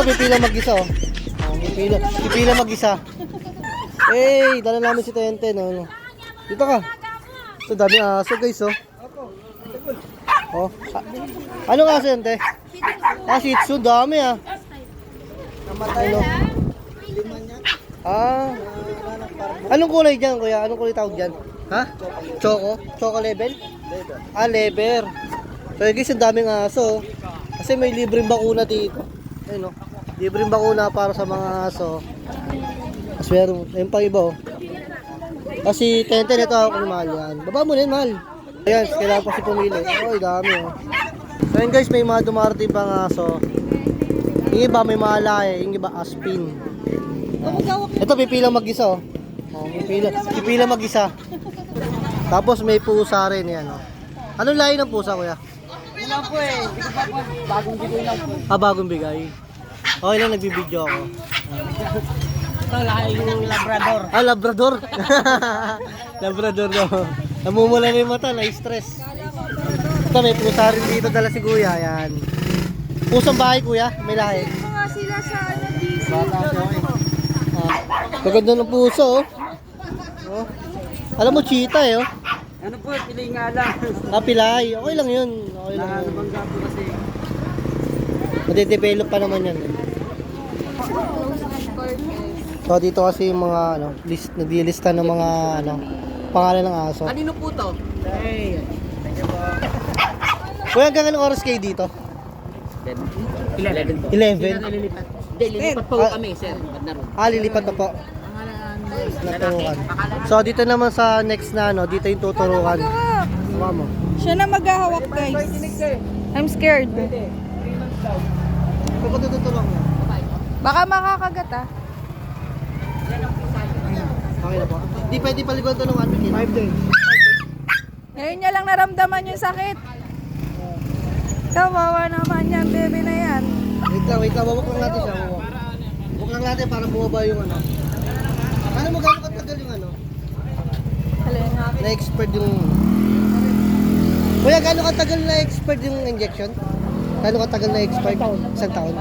pipila mag-isa oh. Oh, pipila mag-isa. Eh, dala namin si Tenten oh. Dito ka. So dami aso guys oh. Oh. Anong aso yan, te? Shih Tzu, dami ah. Ano? Anong kulay dyan, kuya? Anong kulay tawag dyan? Ha? Choco? Choco level? Lever. So guys, ang daming aso. Kasi may libreng bakuna dito. Ayun oh. Libreng bakuna para sa mga aso. Tapos meron, ayun pang iba oh. Kasi Tenten, ito ako ni Mahal yan. Baba mo na yun, Mahal. Ayan, kailangan pa si pumili. Oy, dami oh. So yun guys, may mga dumarating pang aso. Yung iba may malay, yung iba aspin. Ito pipila mag-isa oh. Oh, pipila mag-isa. Tapos may pusa rin yan oh. Anong lahi ng pusa, kuya? Yun lang po eh. Bagong bigay lang po. Bagong bigay. Okay lang, nagbibideo ako. Ito lahi yung Labrador. Labrador. Labrador daw. Namumula na yung mata, na-stress. Ito, may pusa rin dito dala si kuya. Ayan. Pusang bahay, kuya. May lahi. Mga sila sa ano DC. Maganda ng puso, oh. Oh. Alam mo, cheetah eh, oh. Ano po, pili nga lang. Pilay. Okay lang yun. Okay lang yun. Nakakabangga po kasi. Madidevelop pa naman yan. So, dito kasi yung mga, naglilista ng mga, pangalan ng aso. Kanino po to? Hey. Kuya, hanggang anong oras kayo dito? 11. 11? Hindi, lilipat po kami, sir. Lilipat na po. Naturukan. So, dito naman sa next na, dito yung tuturukan. Tama mo. Siya na maghahawak, guys. I'm scared. Kapag tutulong mo. Baka makakagat ah. Okay na po. Di pwede paliguan ito ng 1 week. 5 days. Ngayon niya lang naramdaman yung sakit. Kawawa naman yan, baby na yan. Wait lang. Wawak lang natin siya. Wawak lang natin para bumaba yung Ano mo gano'n katagal yung na-expert yung... Kuya, gano'n katagal na-expert yung injection? Gano'n katagal na-expert? Isang taon.